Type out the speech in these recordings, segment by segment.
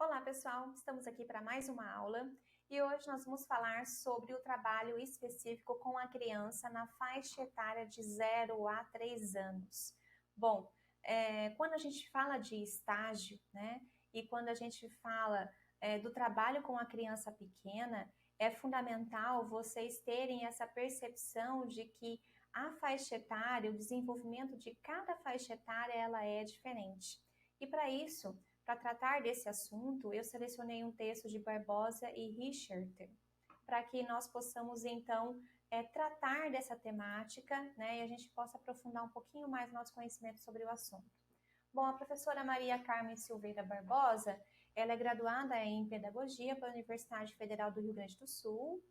Olá, pessoal! Estamos aqui para mais uma aula e hoje nós vamos falar sobre o trabalho específico com a criança na faixa etária de 0 a 3 anos. Bom, quando a gente fala de estágio, né, e quando a gente fala do trabalho com a criança pequena, é fundamental vocês terem essa percepção de que a faixa etária, o desenvolvimento de cada faixa etária, ela é diferente. E para isso, para tratar desse assunto, eu selecionei um texto de Barbosa e Richter, para que nós possamos, então, tratar dessa temática, né, e a gente possa aprofundar um pouquinho mais o nosso conhecimento sobre o assunto. Bom, a professora Maria Carmen Silveira Barbosa, ela é graduada em Pedagogia pela Universidade Federal do Rio Grande do Sul,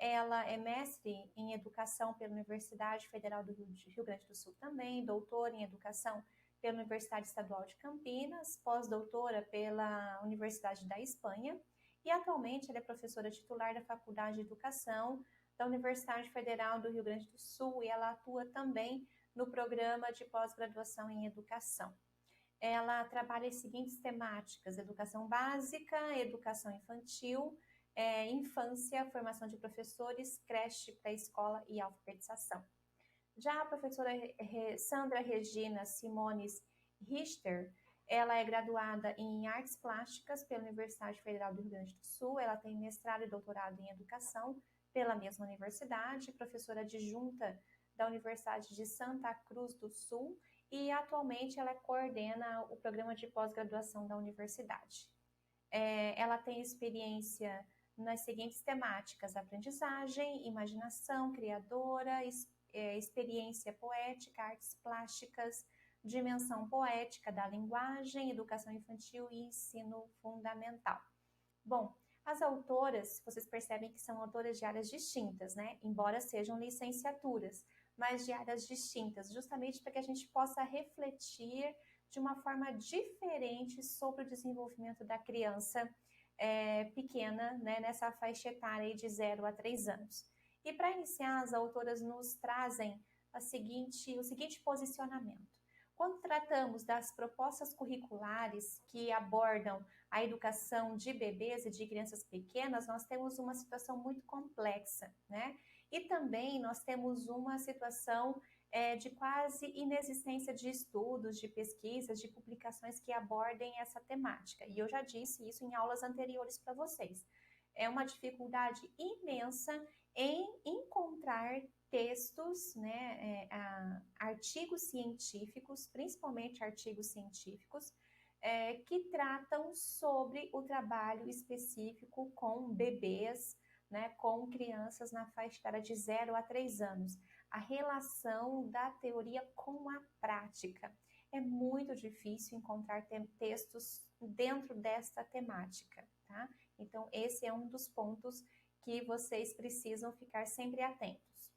ela é mestre em Educação pela Universidade Federal do Rio Grande do Sul também, doutora em Educação pela Universidade Estadual de Campinas, pós-doutora pela Universidade da Espanha e atualmente ela é professora titular da Faculdade de Educação da Universidade Federal do Rio Grande do Sul e ela atua também no programa de pós-graduação em Educação. Ela trabalha as seguintes temáticas: educação básica, educação infantil, infância, formação de professores, creche, pré-escola e alfabetização. Já a professora Sandra Regina Simones Richter, ela é graduada em Artes Plásticas pela Universidade Federal do Rio Grande do Sul, ela tem mestrado e doutorado em Educação pela mesma universidade, professora adjunta da Universidade de Santa Cruz do Sul e atualmente ela coordena o programa de pós-graduação da universidade. Ela tem experiência nas seguintes temáticas: aprendizagem, imaginação criadora, experiência poética, artes plásticas, dimensão poética da linguagem, educação infantil e ensino fundamental. Bom, as autoras, vocês percebem que são autoras de áreas distintas, né? Embora sejam licenciaturas, mas de áreas distintas, justamente para que a gente possa refletir de uma forma diferente sobre o desenvolvimento da criança pequena, né, nessa faixa etária de 0 a 3 anos. E para iniciar, as autoras nos trazem o seguinte posicionamento. Quando tratamos das propostas curriculares que abordam a educação de bebês e de crianças pequenas, nós temos uma situação muito complexa, né? E também nós temos uma situação de quase inexistência de estudos, de pesquisas, de publicações que abordem essa temática. E eu já disse isso em aulas anteriores para vocês. É uma dificuldade imensa em encontrar textos, né, artigos científicos, principalmente artigos científicos, que tratam sobre o trabalho específico com bebês, né, com crianças na faixa etária de 0 a 3 anos. A relação da teoria com a prática. É muito difícil encontrar textos dentro desta temática, tá? Então, esse é um dos pontos que vocês precisam ficar sempre atentos.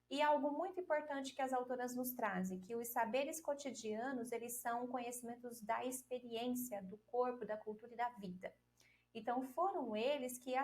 E algo muito importante que as autoras nos trazem, que os saberes cotidianos, eles são conhecimentos da experiência, do corpo, da cultura e da vida. Então, foram eles que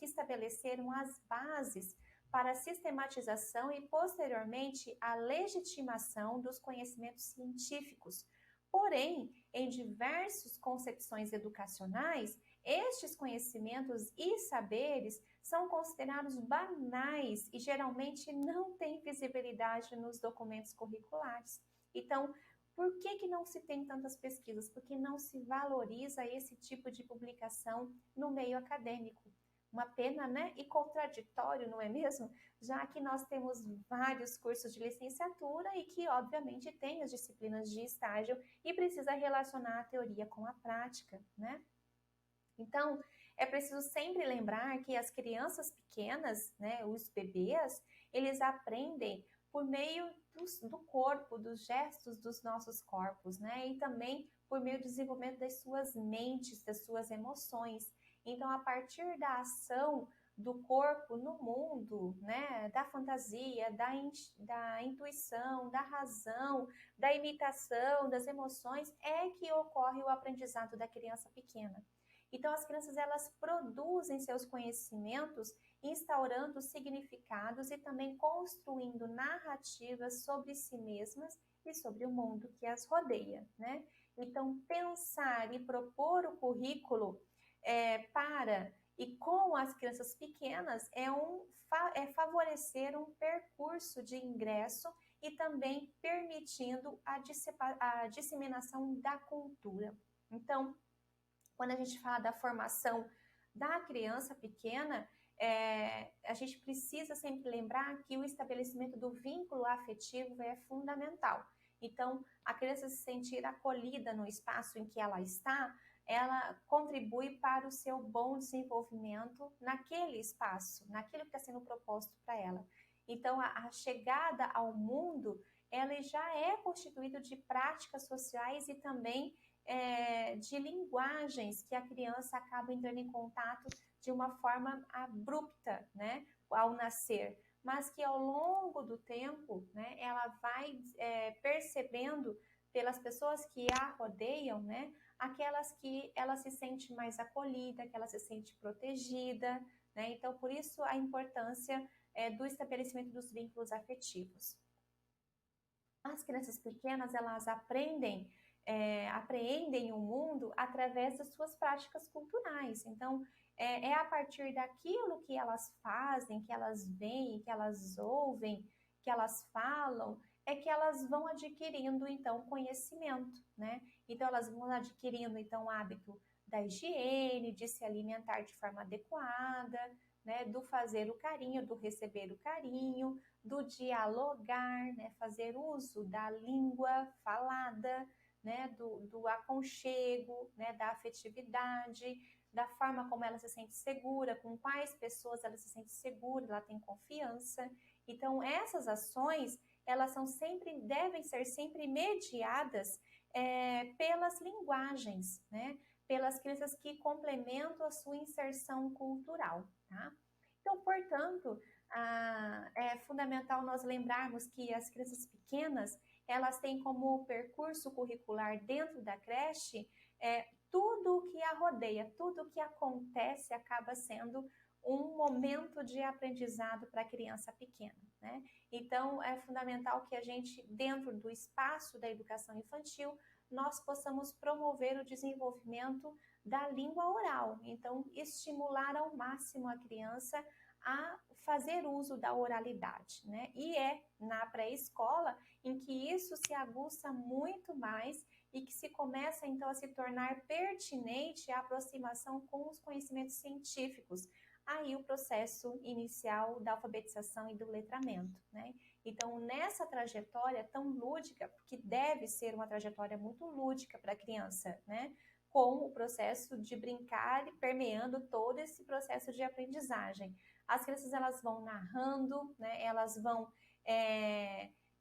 estabeleceram as bases para a sistematização e, posteriormente, a legitimação dos conhecimentos científicos. Porém, em diversas concepções educacionais, estes conhecimentos e saberes são considerados banais e geralmente não têm visibilidade nos documentos curriculares. Então, por que não se tem tantas pesquisas? Porque não se valoriza esse tipo de publicação no meio acadêmico. Uma pena, né? E contraditório, não é mesmo? Já que nós temos vários cursos de licenciatura e que, obviamente, tem as disciplinas de estágio e precisa relacionar a teoria com a prática, né? Então, é preciso sempre lembrar que as crianças pequenas, né, os bebês, eles aprendem por meio do corpo, dos gestos dos nossos corpos, né? E também por meio do desenvolvimento das suas mentes, das suas emoções. Então, a partir da ação do corpo no mundo, né, da fantasia, da intuição, da razão, da imitação, das emoções, é que ocorre o aprendizado da criança pequena. Então, as crianças, elas produzem seus conhecimentos, instaurando significados e também construindo narrativas sobre si mesmas e sobre o mundo que as rodeia, né? Então, pensar e propor o currículo para e com as crianças pequenas é favorecer um percurso de ingresso e também permitindo a disseminação da cultura. Então, quando a gente fala da formação da criança pequena, a gente precisa sempre lembrar que o estabelecimento do vínculo afetivo é fundamental. Então, a criança se sentir acolhida no espaço em que ela está, ela contribui para o seu bom desenvolvimento naquele espaço, naquilo que está sendo proposto para ela. Então, a chegada ao mundo, ela já é constituída de práticas sociais e também de linguagens que a criança acaba entrando em contato de uma forma abrupta, né, ao nascer, mas que ao longo do tempo, né, ela vai percebendo pelas pessoas que a rodeiam, né, aquelas que ela se sente mais acolhida, que ela se sente protegida, né, então por isso a importância do estabelecimento dos vínculos afetivos. As crianças pequenas, elas apreendem o mundo através das suas práticas culturais. Então, é a partir daquilo que elas fazem, que elas veem, que elas ouvem, que elas falam, é que elas vão adquirindo, então, conhecimento, né? Então, elas vão adquirindo, então, o hábito da higiene, de se alimentar de forma adequada, né? Do fazer o carinho, do receber o carinho, do dialogar, né? Fazer uso da língua falada, né, do aconchego, né, da afetividade, da forma como ela se sente segura, com quais pessoas ela se sente segura, ela tem confiança. Então, essas ações, elas devem ser sempre mediadas pelas linguagens, né, pelas crianças que complementam a sua inserção cultural, tá? Então, portanto, é fundamental nós lembrarmos que as crianças pequenas, elas têm como percurso curricular dentro da creche tudo o que a rodeia, tudo o que acontece acaba sendo um momento de aprendizado para a criança pequena, né? Então, é fundamental que a gente, dentro do espaço da educação infantil, nós possamos promover o desenvolvimento da língua oral. Então, estimular ao máximo a criança a fazer uso da oralidade, né? E é na pré-escola em que isso se aguça muito mais e que se começa então a se tornar pertinente a aproximação com os conhecimentos científicos. Aí o processo inicial da alfabetização e do letramento, né? Então, nessa trajetória tão lúdica, porque deve ser uma trajetória muito lúdica para a criança, né? Com o processo de brincar e permeando todo esse processo de aprendizagem. As crianças, elas vão narrando, né? Elas vão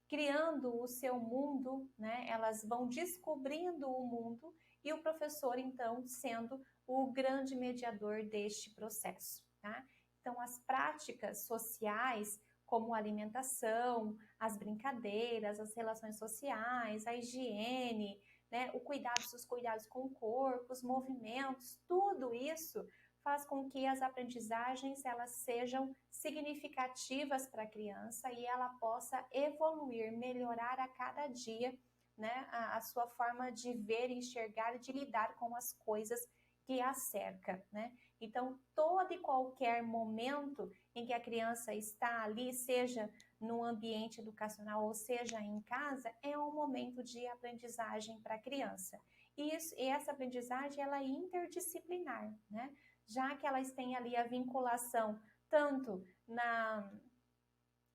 criando o seu mundo, né? Elas vão descobrindo o mundo e o professor, então, sendo o grande mediador deste processo, tá? Então, as práticas sociais, como a alimentação, as brincadeiras, as relações sociais, a higiene, né? Os cuidados com o corpo, os movimentos, tudo isso faz com que as aprendizagens elas sejam significativas para a criança e ela possa evoluir, melhorar a cada dia, né, a sua forma de ver, enxergar e de lidar com as coisas que a cerca, né? Então, todo e qualquer momento em que a criança está ali, seja no ambiente educacional ou seja em casa, é um momento de aprendizagem para a criança. E essa aprendizagem ela é interdisciplinar, né? Já que elas têm ali a vinculação tanto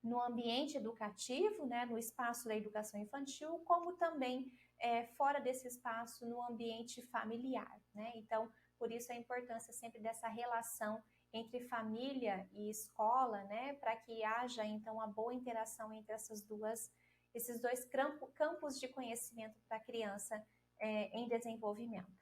no ambiente educativo, né, no espaço da educação infantil, como também fora desse espaço no ambiente familiar, né? Então, por isso a importância sempre dessa relação entre família e escola, né, para que haja então a boa interação entre esses dois campos de conhecimento para a criança em desenvolvimento.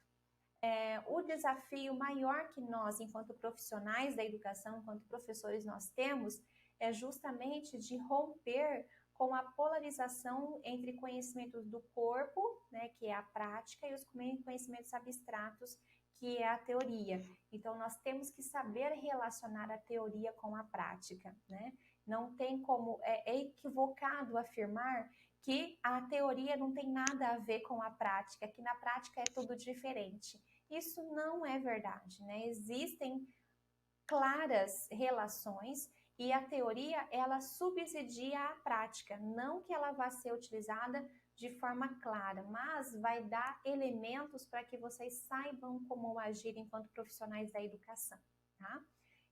O desafio maior que nós, enquanto profissionais da educação, enquanto professores, nós temos é justamente de romper com a polarização entre conhecimentos do corpo, né, que é a prática, e os conhecimentos abstratos, que é a teoria. Então, nós temos que saber relacionar a teoria com a prática, né? Não tem como, é equivocado afirmar que a teoria não tem nada a ver com a prática, que na prática é tudo diferente. Isso não é verdade, né? Existem claras relações e a teoria ela subsidia a prática, não que ela vá ser utilizada de forma clara, mas vai dar elementos para que vocês saibam como agir enquanto profissionais da educação, tá?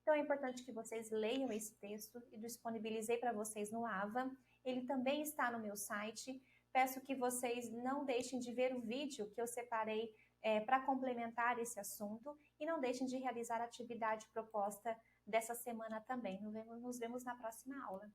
Então é importante que vocês leiam esse texto e disponibilizei para vocês no AVA. Ele também está no meu site. Peço que vocês não deixem de ver o vídeo que eu separei para complementar esse assunto e não deixem de realizar a atividade proposta dessa semana também. Nos vemos na próxima aula.